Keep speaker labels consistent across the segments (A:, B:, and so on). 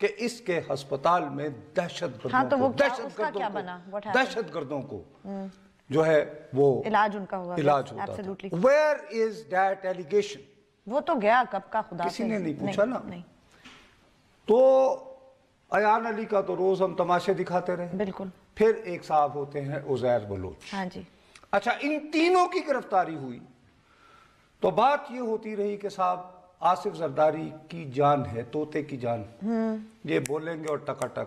A: کہ اس کے ہسپتال میں دہشت گردوں کو جو ہے وہ
B: علاج ان کا ہوا،
A: علاج ہوتا تھا. Where is that allegation؟
B: وہ تو گیا کب کا، خدا
A: کسی نے نہیں پوچھا نا. تو ایان علی کا تو روز ہم تماشے دکھاتے رہے.
B: بالکل.
A: پھر ایک صاحب ہوتے ہیں عزیر بلوچ.
B: ہاں جی.
A: اچھا، ان تینوں کی گرفتاری ہوئی تو بات یہ ہوتی رہی کہ صاحب آصف زرداری کی جان ہے، طوطے کی جان، یہ بولیں گے اور ٹکا.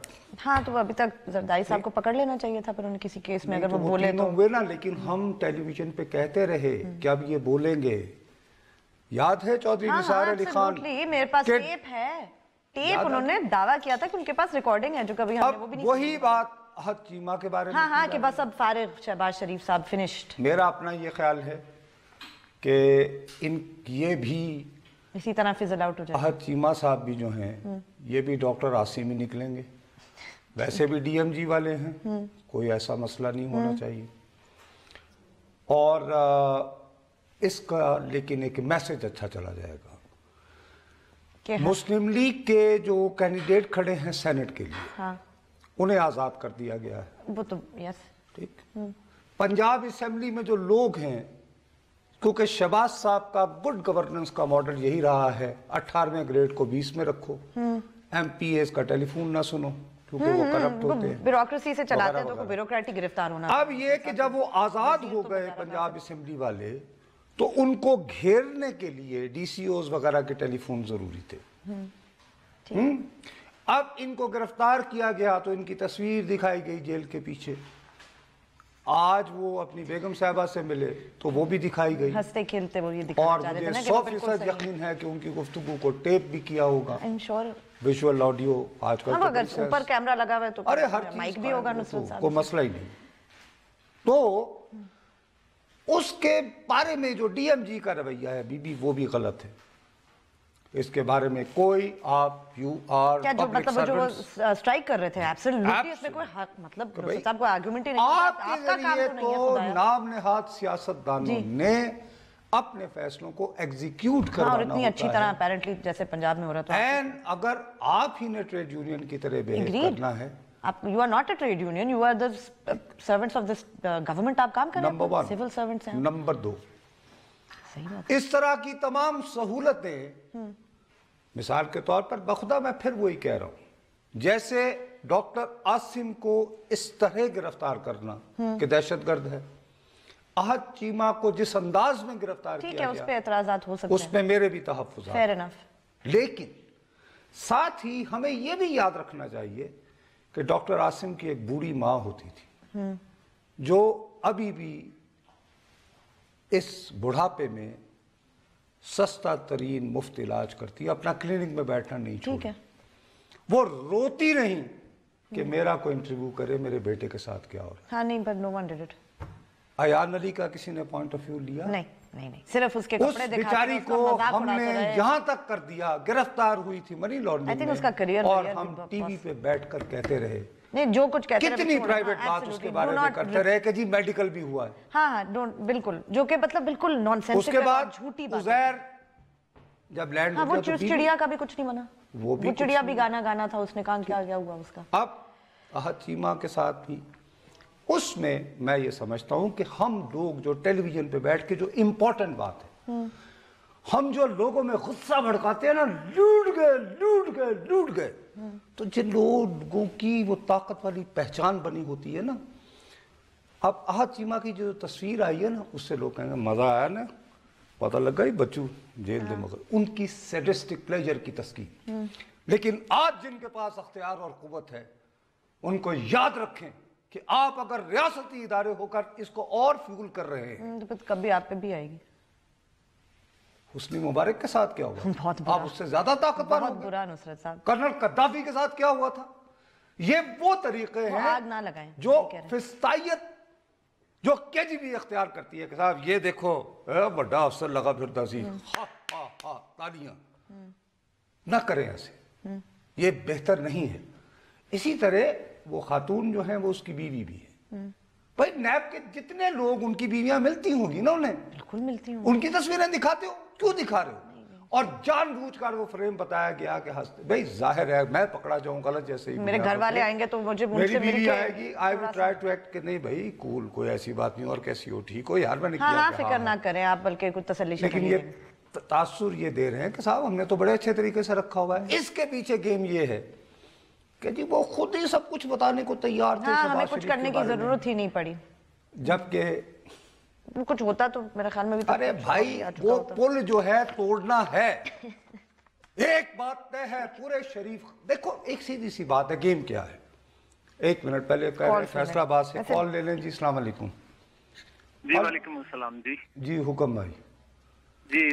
B: ہاں تو ابھی تک زرداری صاحب کو پکڑ لینا چاہیے تھا، پھر انہیں کسی کیس میں اگر وہ بولے تو
A: ہوئے نا. لیکن ہم ٹیلی ویژن پہ کہتے رہے کہ اب یہ بولیں گے. یاد ہے چودھری نثار علی خان؟
B: میرے پاس ٹیپ ہے، ٹیپ انہوں نے دعویٰ کیا تھا کہ ان کے پاس ریکارڈنگ ہے جو کبھی ہم نے وہ بھی نہیں.
A: وہی بات احد چیمہ کے بارے میں.
B: ہاں کہ بس اب فارغ شہباز شریف صاحب فنشڈ.
A: میرا اپنا یہ خیال ہے کہ یہ بھی
B: اسی طرح فضل آؤٹ ہو جائے.
A: احد چیمہ صاحب بھی جو ہیں یہ بھی ڈاکٹر عاصم ہی نکلیں گے. ویسے بھی ڈی ایم جی والے ہیں، کوئی ایسا مسئلہ نہیں ہونا چاہیے. اور اس کا لیکن ایک میسج اچھا چلا جائے گا. مسلم لیگ کے جو کینڈیڈیٹ کھڑے ہیں سینٹ کے لیے، انہیں آزاد کر دیا گیا ہے.
B: وہ تو یس
A: ٹھیک. پنجاب اسمبلی میں جو لوگ ہیں، کیونکہ شہباز صاحب کا گڈ گورننس کا ماڈل یہی رہا ہے 18ویں گریڈ کو 20 میں رکھو، ایم پی ایز کا ٹیلی فون نہ سنو کیونکہ وہ کرپٹ ہوتے ہیں،
B: بیوروکریسی سے چلاتے ہیں تو بیوروکریٹ گرفتار ہونا.
A: اب یہ کہ جب وہ آزاد ہو گئے پنجاب اسمبلی والے تو ان کو گھیرنے کے لیے ڈی سی اوز وغیرہ کے ٹیلی فون ضروری تھے. اب ان کو گرفتار کیا گیا تو ان کی تصویر دکھائی گئی جیل کے پیچھے. آج وہ اپنی بیگم صاحبہ سے ملے تو وہ بھی دکھائی گئی،
B: ہنستے کھیلتے وہ یہ
A: اور مجھے 100% یقین ہے کہ ان کی گفتگو کو ٹیپ بھی کیا ہوگا، ویژول آڈیو. آج کل
B: اگر اوپر کیمرہ لگا ہوا ہے تو
A: ارے ہر
B: مائک بھی ہوگا نصرت صاحب،
A: کوئی مسئلہ ہی نہیں. تو اس کے بارے میں جو ڈی ایم جی کا رویہ ہے وہ بھی غلط ہے. اس کے بارے میں کوئی آپ یو آر
B: کیا جو مطلب جو اسٹرائک کر رہے تھے ایبسولوٹلی اس میں کوئی حق مطلب نصرت صاحب کو آرگومنٹ ہی نہیں.
A: آپ کے ذریعے تو نام نہاد سیاستدانوں نے اپنے فیصلوں کو ایگزیکیوٹ کروانا
B: اور اتنی اچھی طرح اپیرنٹلی جیسے پنجاب میں ہو رہا تھا.
A: اینڈ اگر آپ ہی نے ٹریڈ یونین کی طرح بیہیو کرنا ہے،
B: you are not a trade union, you are the servants of this government. آپ کام کر رہے ہیں
A: نمبر 1.
B: civil servants ہیں.
A: نمبر 2، اس طرح کی تمام سہولتیں مثال کے طور پر بخدا میں پھر وہی کہہ رہا ہوں، جیسے ڈاکٹر عاصم کو اس طرح گرفتار کرنا کہ دہشت گرد ہے، احد چیمہ کو جس انداز میں گرفتار کیا گیا،
B: اس پہ اعتراضات ہو سکتے ہیں،
A: اس میں میرے بھی تحفظات.
B: fair enough.
A: لیکن ساتھ ہی ہمیں یہ بھی یاد رکھنا چاہیے کہ ڈاکٹر عاصم کی ایک بوڑھی ماں ہوتی تھی جو ابھی بھی اس بڑھاپے میں سستا ترین مفت علاج کرتی ہے، اپنا کلینک میں بیٹھنا نہیں چھوڑتی. وہ روتی نہیں کہ میرا کوئی انٹرویو کرے میرے بیٹے کے ساتھ کیا ہو رہا ہے.
B: ہاں نہیں but no one did it.
A: Ayan علی کا کسی نے پوائنٹ آف ویو لیا؟
B: نہیں صرف اس کے کپڑے دکھاتے
A: بیچاری کو ہم نے یہاں تک کر دیا، گرفتار ہوئی تھی منی لانڈرنگ میں، اور ہم ٹی وی پہ بیٹھ کر کہتے رہے،
B: نہیں جو کچھ کہتے رہے،
A: کتنی پرائیویٹ بات اس کے بارے میں کرتے رہے کہ جی میڈیکل بھی ہوا ہے.
B: ہاں بالکل، جو کہ مطلب بالکل نان سینس.
A: اس کے بعد عزیر جب لینڈ
B: ہو گیا تو چڑیا کا بھی کچھ نہیں بنا، وہ چڑیا بھی گانا گانا تھا، اس نے کہا کیا گیا ہوا اس کا.
A: اب احد چیمہ کے ساتھ بھی اس میں میں یہ سمجھتا ہوں کہ ہم لوگ جو ٹیلی ویژن پہ بیٹھ کے جو امپورٹنٹ بات ہے، ہم جو لوگوں میں غصہ بھڑکاتے ہیں نا، لوٹ گئے، تو جن لوگوں کی وہ طاقت والی پہچان بنی ہوتی ہے نا، اب احد چیمہ کی جو تصویر آئی ہے نا، اس سے لوگ کہیں گے مزہ آیا نا، پتہ لگا ہی بچو جیل دے، مگر ان کی سیڈسٹک پلیجر کی تسکین. لیکن آج جن کے پاس اختیار اور قوت ہے ان کو یاد رکھیں کہ آپ اگر ریاستی ادارے ہو کر اس کو اور فیول کر رہے ہیں
B: تو کبھی آپ پہ بھی آئے گی.
A: حسنی مبارک کے ساتھ کیا ہوا؟
B: بہت برا،
A: آپ اس سے زیادہ طاقتور
B: بہت برا نصرت صاحب.
A: کرنل قذافی کے ساتھ کیا ہوا تھا؟ یہ وہ طریقے ہیں
B: آگ نہ لگائیں
A: جو فسطائیت جو کے جی بی اختیار کرتی ہے کہ صاحب یہ دیکھو بڑا افسر لگا پھرتا سی، تالیاں نہ کریں ایسے، یہ بہتر نہیں ہے. اسی طرح وہ خاتون جو ہیں وہ اس کی بیوی بھی ہے. بھائی نیب کے جتنے لوگ ان کی بیویاں ملتی ہوں گی نا، انہیں
B: بالکل ملتی ہوں،
A: ان کی تصویریں دکھاتے ہو، کیوں دکھا رہے ہو؟ اور جان بوجھ کر وہ فریم بتایا گیا کہ ہنستے. بھئی ظاہر ہے میں پکڑا جاؤں غلط جیسے ہی
B: میرے گھر والے آئیں گے تو مجھے
A: میری بیوی آئے گی آئی ول ٹرائی ٹو ایکٹ کہ نہیں بھائی کول کوئی ایسی بات نہیں اور کیسی ہو ٹھیک ہو یار میں نے کیا.
B: ہاں فکر نہ کریں آپ بلکہ کچھ تسلی سے
A: لیکن یہ تاثر یہ دے رہے ہیں کہ صاحب ہم نے تو بڑے اچھے طریقے سے رکھا ہوا ہے. اس کے پیچھے گیم یہ ہے کہ جی وہ خود ہی سب کچھ بتانے کو تیار تھے.
B: ہمیں کچھ کرنے کی ضرورت ہی نہیں پڑی.
A: جبکہ
B: کچھ ہوتا تو میرے خیال میں بھی
A: ارے بھائی وہ پل جو ہے توڑنا ہے. ایک بات طے ہے پورے شریف. دیکھو ایک سیدھی سی بات ہے گیم کیا ہے. ایک منٹ پہلے فیصلہ آباد سے کال لے لیں. جی السلام علیکم.
C: جی وعلیکم السلام.
A: جی حکم بھائی.
C: جی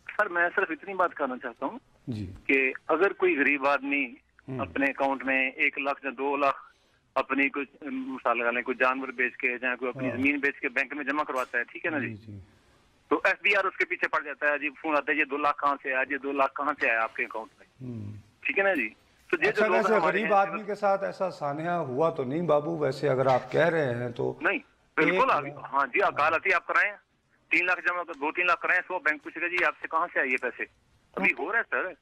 C: سر میں صرف اتنی بات کرنا چاہتا ہوں
A: جی
C: کہ اگر کوئی غریب آدمی اپنے اکاؤنٹ میں 1 لاکھ یا 2 لاکھ اپنی کچھ مثال لگا لیں کوئی جانور بیچ کے یا کوئی اپنی زمین بیچ کے بینک میں جمع کرواتا ہے ٹھیک ہے نا جی تو ایف بی آر اس کے پیچھے پڑ جاتا ہے. جی فون آتا ہے یہ 2 لاکھ کہاں سے آیا یہ 2 لاکھ کہاں سے آیا آپ کے اکاؤنٹ میں ٹھیک ہے نا جی. تو
A: اچھا ویسے غریب آدمی کے ساتھ ایسا سانحہ ہوا تو نہیں بابو ویسے اگر آپ کہہ رہے ہیں تو
C: نہیں بالکل. ہاں جی کال آتی ہے آپ کرائیں 3 لاکھ جمع 2-3 لاکھ کرائیں 100 بینک پوچھے گا جی آپ سے کہاں سے آئے یہ پیسے ابھی ہو رہا ہے سر.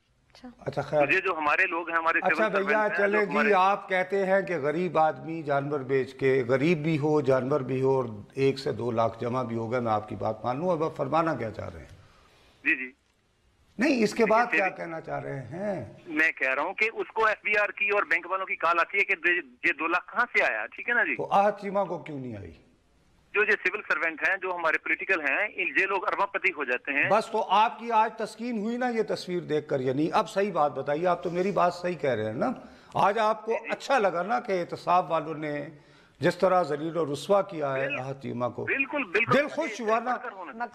A: اچھا خیر
C: یہ جو ہمارے لوگ ہیں ہمارے
A: اچھا بھیا چلے جی آپ کہتے ہیں کہ غریب آدمی جانور بیچ کے غریب بھی ہو جانور بھی ہو اور 1 سے 2 لاکھ جمع بھی ہوگا میں آپ کی بات مان لوں. اب آپ فرمانا کیا چاہ رہے ہیں؟
C: جی جی
A: نہیں اس کے بعد کیا کہنا چاہ رہے ہیں؟
C: میں کہہ رہا ہوں کہ اس کو ایف بی آر کی اور بینک والوں کی کال آتی ہے کہ یہ 2 لاکھ کہاں سے آیا ٹھیک ہے نا جی.
A: تو آہت چیمہ کو کیوں نہیں آئی؟
C: جو سول سرونٹ ہیں جو ہمارے پولیٹیکل ہیں یہ لوگ اربوں پتی ہو جاتے ہیں.
A: بس تو آپ کی آج تسکین ہوئی نا یہ تصویر دیکھ کر یعنی اب صحیح بات بتائیے. آپ تو میری بات صحیح کہہ رہے ہیں نا. آج آپ کو اچھا لگا نا کہ احتساب والوں نے جس طرح ذلیل و رسوا کیا ہے آہت چیمہ کو
C: بالکل
A: دل خوش ہوا نا.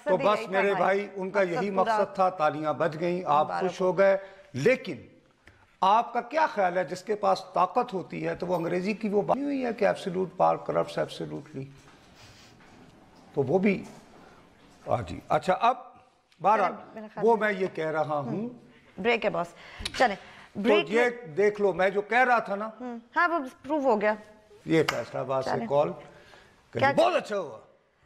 A: تو بس میرے بھائی ان کا یہی مقصد تھا. تالیاں بج گئیں آپ خوش ہو گئے. لیکن آپ کا کیا خیال ہے جس کے پاس طاقت ہوتی ہے تو وہ انگریزی کی وہ بات نہیں ہوئی ہے کہ ایبسولوٹ پاور کرپٹس ایبسولوٹلی تو وہ بھی جی. اچھا اب بہرحال وہ میں یہ کہہ رہا ہوں
B: بریک ہے باس چلیں
A: بریک. یہ دیکھ لو میں جو کہہ رہا تھا نا
B: ہاں وہ پروف ہو گیا.
A: یہ فیصلہ آباد سے کال بہت اچھا ہوا.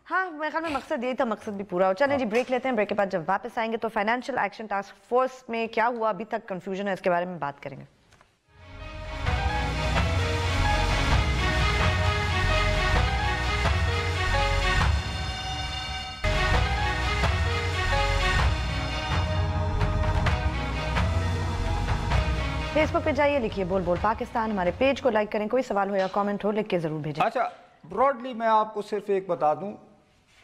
B: ہاں میرے خیال میں مقصد یہی تھا مقصد بھی پورا ہو. چلیں جی بریک لیتے ہیں. بریک کے بعد جب واپس آئیں گے تو فائنینشیل ایکشن ٹاسک فورس میں کیا ہوا ابھی تک کنفیوژن ہے اس کے بارے میں بات کریں گے. فیس بک پہ جائیے لکھیے بول بول پاکستان. ہمارے پیج کو لائک کریں. کوئی سوال ہو یا کامنٹ ہو لکھ کے ضرور بھیجیں.
A: اچھا براڈلی میں آپ کو صرف ایک بتا دوں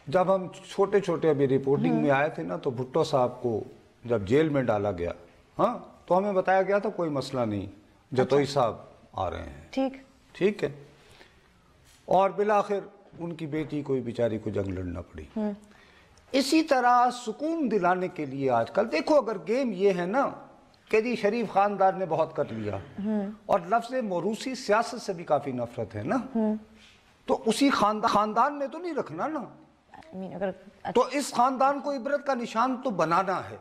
A: جب ہم چھوٹے چھوٹے ابھی رپورٹنگ میں آئے تھے نا تو بھٹو صاحب کو جب جیل میں ڈالا گیا ہاں تو ہمیں بتایا گیا تھا کوئی مسئلہ نہیں جتوئی صاحب آ رہے ہیں ٹھیک ہے اور بالآخر ان کی بیٹی کوئی بیچاری کو جنگ لڑنا پڑی. اسی طرح سکون دلانے کے لیے آج کل دیکھو اگر گیم یہ ہے نا کہ جی شریف خاندان نے بہت کر لیا اور لفظ موروثی سیاست سے بھی کافی نفرت ہے نا تو اسی خاندان میں تو نہیں رکھنا نا. تو اس خاندان کو عبرت کا نشان تو بنانا ہے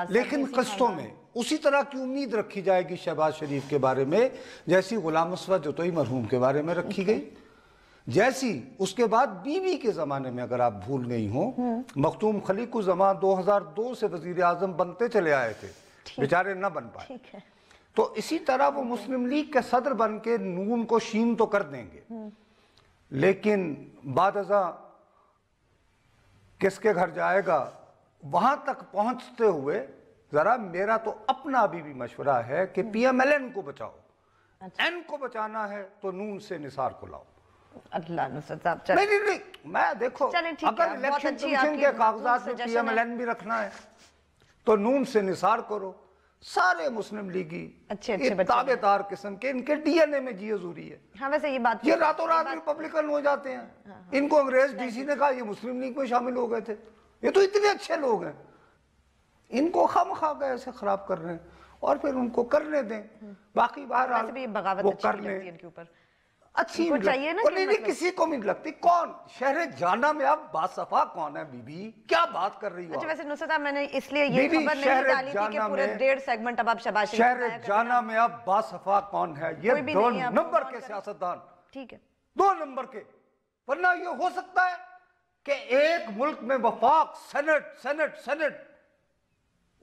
A: لیکن قسطوں میں اسی طرح کی امید رکھی جائے گی شہباز شریف کے بارے میں جیسی غلام اسود جتوئی مرحوم کے بارے میں رکھی گئی جیسی اس کے بعد بیوی کے زمانے میں اگر آپ بھول گئی ہوں مختوم خلیق الزمان 2002 سے وزیر اعظم بنتے چلے آئے تھے بیچارے نہ بن پائے. تو اسی طرح وہ مسلم لیگ کے صدر بن کے نون کو شین تو کر دیں گے لیکن بعد ازاں کس کے گھر جائے گا وہاں تک پہنچتے ہوئے ذرا میرا تو اپنا ابھی بھی مشورہ ہے کہ پی ایم ایل این کو بچاؤ. این کو بچانا ہے تو نون سے نثار کو لاؤ.
B: اللہ نصرت صاحب
A: نہیں میں دیکھو اگر الیکشن کمیشن کے کاغذات میں پی ایم ایل این بھی رکھنا ہے تو نون سے نثار کرو. سارے مسلم لیگی تابع دار قسم کے ان کے ڈی این اے میں جی حضوری ہے.
B: ہاں ویسے یہ بات
A: یہ راتوں رات ریپبلکن ہو جاتے ہیں. ان کو انگریز ڈی سی نے کہا یہ مسلم لیگ میں شامل ہو گئے تھے. یہ تو اتنے اچھے لوگ ہیں ان کو خواہ ایسے خراب کر رہے ہیں اور پھر ان کو کرنے دیں باقی بہرحال وہ کر لیں. اچھی نہیں کسی کو نہیں لگتی. کون شہر جانا میں اب باصفا کون ہے بی بی کیا بات کر رہی ہو؟
B: اچھا ویسے نصرت صاحب میں نے اس لیے یہ خبر نہیں ڈالی تھی کہ پورے 1.5 سیگمنٹ اب آپ شہباز شریف
A: شہر جانا میں اب باصفا کون ہے؟ یہ 2 نمبر کے سیاستدان
B: ٹھیک ہے
A: 2 نمبر کے. ورنہ یہ ہو سکتا ہے کہ ایک ملک میں وفاق سینٹ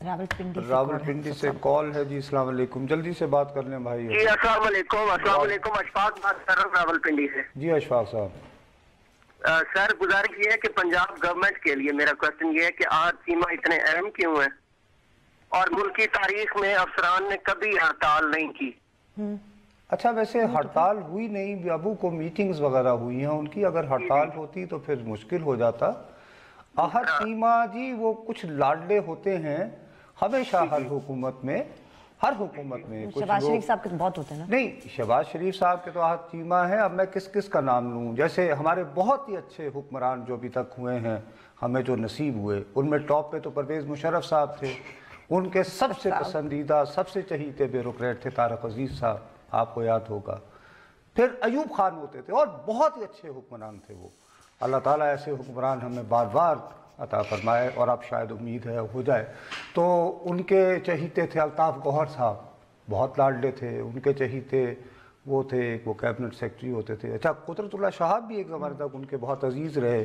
A: راولپنڈی سے کال ہے جی. السلام علیکم, جلدی سے بات کر لیں بھائی.
D: جی السلام علیکم. السلام علیکم, اشفاق بات کر رہا ہوں راولپنڈی سے.
A: جی اشفاق صاحب.
D: سر گزارش یہ ہے کہ پنجاب گورنمنٹ کے لیے میرا کوشچن یہ ہے کہ آج سیما اتنے اہم کیوں ہیں اور ملک کی تاریخ میں افسران نے کبھی ہڑتال نہیں کی.
A: اچھا ویسے ہڑتال ہوئی نہیں, ابو کو میٹنگز وغیرہ ہوئی ہیں ان کی, اگر ہڑتال ہوتی تو پھر مشکل ہو جاتا. آہد سیما جی وہ کچھ لاڈلے ہوتے ہیں ہمیشہ ہر حکومت میں, ہر حکومت میں.
B: شہباز شریف صاحب کے بہت ہوتے ہیں نا.
A: نہیں, شہباز شریف صاحب کے تو آہد سیما ہیں. اب میں کس کا نام لوں, جیسے ہمارے بہت ہی اچھے حکمران جو ابھی تک ہوئے ہیں ہمیں جو نصیب ہوئے, ان میں ٹاپ پہ تو پرویز مشرف صاحب تھے. ان کے سب سے پسندیدہ, سب سے چہیتے بیوروکریٹ تھے طارق عزیز صاحب, آپ کو یاد ہوگا. پھر ایوب خان ہوتے تھے, اور بہت ہی اچھے حکمران تھے وہ. اللہ تعالیٰ ایسے حکمران ہمیں بار بار عطا فرمائے, اور اب شاید امید ہے ہو جائے. تو ان کے چہیتے تھے الطاف گوہر صاحب, بہت لاڈلے تھے. ان کے چہیتے وہ تھے, وہ کیبنٹ سیکرٹری ہوتے تھے. اچھا قدرت اللہ شہاب بھی ایک زمانے تک ان کے بہت عزیز رہے.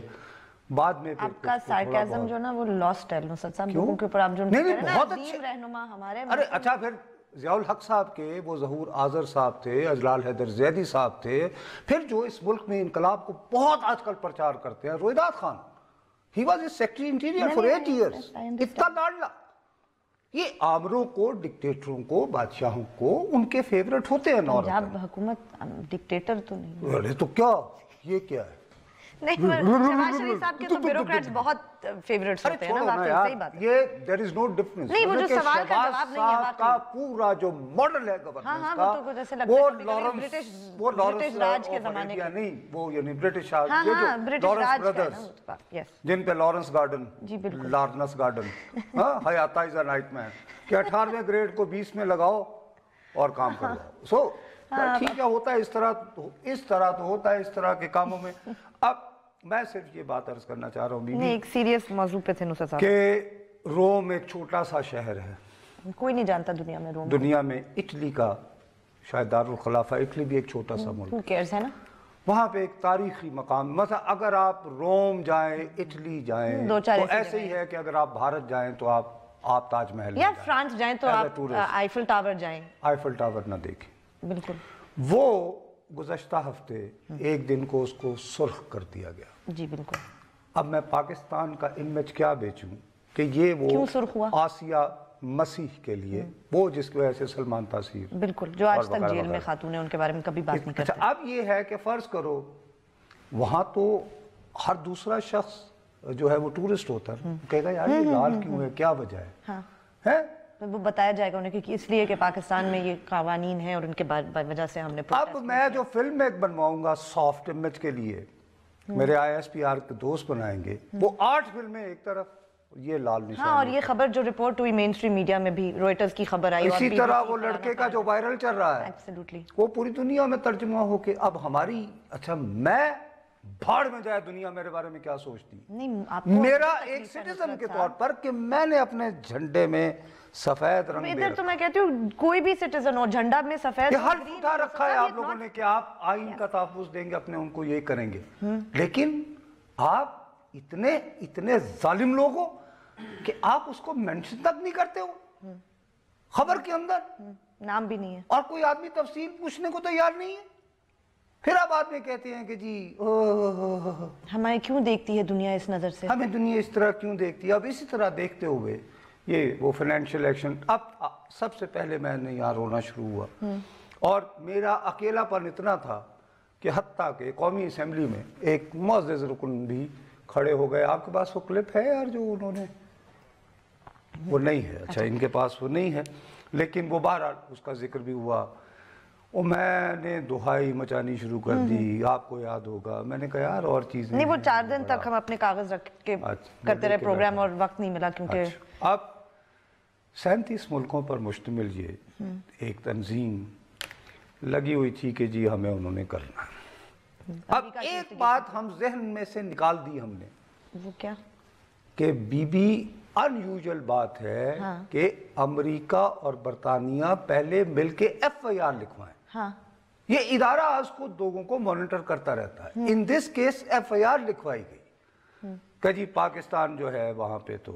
A: بعد میں
B: آپ کا سارکیزم جو نا وہ لاسٹ ہے نصرت صاحب, لوگوں کے اوپر آپ جو
A: بہت اچھے
B: رہنما ہمارے.
A: ارے اچھا پھر ضیاء الحق صاحب کے وہ ظہور آذر صاحب تھے, اجلال حیدر زیدی صاحب تھے. پھر جو اس ملک میں انقلاب کو بہت آج کل پرچار کرتے ہیں, Roedad Khan, he was a secretary interior for 8 years. اتنا لاڈلا. یہ آمروں کو, ڈکٹیٹروں کو, بادشاہوں کو ان کے فیورٹ ہوتے ہیں.
B: پنجاب حکومت ڈکٹیٹر تو نہیں.
A: ارے تو کیا, یہ کیا ہے؟
B: نہیں, شہباز شریف صاحب کے تو بیوروکریٹس بہت فیورٹس ہوتے ہیں نا, واقعی صحیح بات ہے.
A: یہ there is no difference.
B: نہیں, وہ جو سوال کا جواب نہیں ہے واقعی.
A: کا پورا جو ماڈل ہے گورننس کا,
B: وہ تو جیسے لگتا ہے وہ برٹش راج کے زمانے کا
A: نہیں, وہ یعنی برٹش راج,
B: برٹش راج کا,
A: جن پہ لارنس گارڈن, لارنس گارڈن, حیاتہ از اے نائٹ مین, کہ 18ویں گریڈ کو 20 میں لگاؤ اور کام کرو. سو ٹھیک ہے, ہوتا ہے اس طرح تو ہوتا ہے اس طرح کے کاموں میں. اب میں صرف یہ بات عرض کرنا چاہ رہا ہوں
B: ایک سیریس موضوع پہ تھے نصرت صاحب,
A: کہ روم ایک چھوٹا سا شہر ہے,
B: کوئی نہیں جانتا دنیا میں روم.
A: دنیا میں اٹلی کا شاید دارالخلافہ, اٹلی بھی ایک چھوٹا سا ملک,
B: who cares ہے نا.
A: وہاں پہ ایک تاریخی مقام, مثلا اگر آپ روم جائیں, اٹلی جائیں, تو ایسے ہی ہے کہ اگر آپ بھارت جائیں تو آپ تاج محل,
B: یا فرانس جائیں تو آپ آئیفل ٹاور جائیں,
A: آئیفل ٹاور نہ دیکھیں.
B: بالکل.
A: وہ گزشتہ ہفتے ایک دن کو اس کو سرخ کر دیا گیا.
B: جی بالکل.
A: اب میں پاکستان کا امیج کیا بیچوں کہ یہ وہ آسیہ مسیح کے لیے, وہ جس کی وجہ سے سلمان تاثیر,
B: بالکل, جو آج تک جیل میں خاتون ہیں ان کے بارے میں کبھی بات نہیں کرتے.
A: اچھا اب یہ ہے کہ فرض کرو وہاں تو ہر دوسرا شخص جو ہے وہ ٹورسٹ ہوتا ہے, کہے گا یار یہ لال کیوں ہے, کیا وجہ ہے,
B: وہ بتایا جائے گا انہیں کہ اس لیے کہ پاکستان میں یہ قوانین ہیں اور ان کے وجہ سے ہم نے.
A: اب میں جو فلم ایک بنواؤں گا سافٹ امیج کے لیے, میرے ISPR کے دوست بنائیں گے, وہ 8 فلمیں ایک طرف یہ لال نشان,
B: اور یہ خبر جو رپورٹ ہوئی مین اسٹریم میڈیا میں بھی, روئٹرز کی خبر آئی,
A: اسی طرح وہ لڑکے کا جو وائرل چل رہا ہے وہ پوری دنیا میں ترجمہ ہو کے اب ہماری, اچھا میں بھاڑ میں جائے دنیا میرے بارے میں کیا سوچتی, میرا ایک سٹیزن کے طور پر کہ میں نے اپنے جھنڈے میں سفید رنگ,
B: ادھر تو میں کہتی ہوں کوئی بھی سٹیزن ہو جھنڈا میں سفید
A: حلف اٹھا رکھا ہے آپ لوگوں نے کہ آپ آئین کا تحفظ دیں گے اپنے, ان کو یہ کریں گے, لیکن آپ اتنے ظالم لوگ ہو کہ آپ اس کو مینشن تک نہیں کرتے ہو خبر کے اندر,
B: نام بھی نہیں ہے,
A: اور کوئی آدمی تفصیل پوچھنے کو تیار نہیں ہے. پھر آپ آدمی کہتے ہیں کہ جی
B: ہمیں کیوں دیکھتی ہے دنیا اس نظر سے,
A: ہمیں دنیا اس طرح کیوں دیکھتی ہے. اب اسی طرح دیکھتے ہوئے یہ وہ فائنینشیل ایکشن, اب سب سے پہلے میں نے یہاں رونا شروع ہوا, اور میرا اکیلا پن اتنا تھا کہ حتیٰ کہ قومی اسمبلی میں ایک معزز رکن بھی کھڑے ہو گئے. آپ کے پاس وہ کلپ ہے یار جو انہوں نے, وہ نہیں ہے, اچھا ان کے پاس وہ نہیں ہے, لیکن وہ بہرحال اس کا ذکر بھی ہوا. اور میں نے دہائی مچانی شروع کر دی, آپ کو یاد ہوگا, میں نے کہا یار اور چیزیں
B: نہیں, وہ 4 دن تک ہم اپنے کاغذ رکھ کے کرتے رہے پروگرام اور وقت نہیں ملا, کیونکہ
A: اب 37 ملکوں پر مشتمل یہ ایک تنظیم لگی ہوئی تھی کہ جی ہمیں انہوں نے کرنا. اب ایک بات ہم ذہن میں سے نکال دی ہم نے,
B: وہ کیا
A: کہ بی انیوژل بات ہے کہ امریکہ اور برطانیہ پہلے مل کے FIR لکھوائیں. یہ ادارہ آج خود لوگوں کو مانیٹر کرتا رہتا ہے. ان دس کیس FIR لکھوائی گئی کہ جی پاکستان جو ہے وہاں پہ تو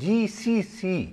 A: GCC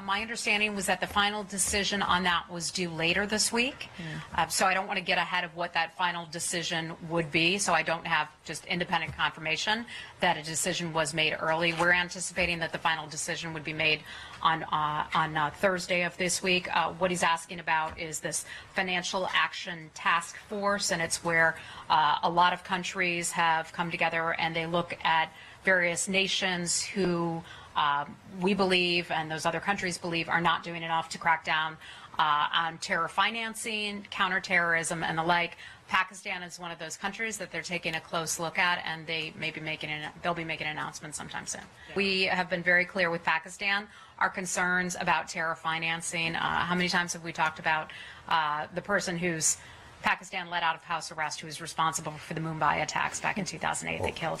E: My understanding was that the final decision on that was due later this week. So I don't want to get ahead of what that final decision would be. So I don't have just independent confirmation that a decision was made early. We're anticipating that the final decision would be made on Thursday of this week. What he's asking about is this financial action task force, and it's where a lot of countries have come together and they look at various nations who we believe, and those other countries believe, are not doing enough to crack down on terror financing, counterterrorism, and the like. Pakistan is one of those countries that they're taking a close look at, and they'll be making an announcement sometime soon. We have been very clear with Pakistan our concerns about terror financing. How many times have we talked about the person who's Pakistan let out of house arrest, who was responsible for the Mumbai attacks back in 2008 that killed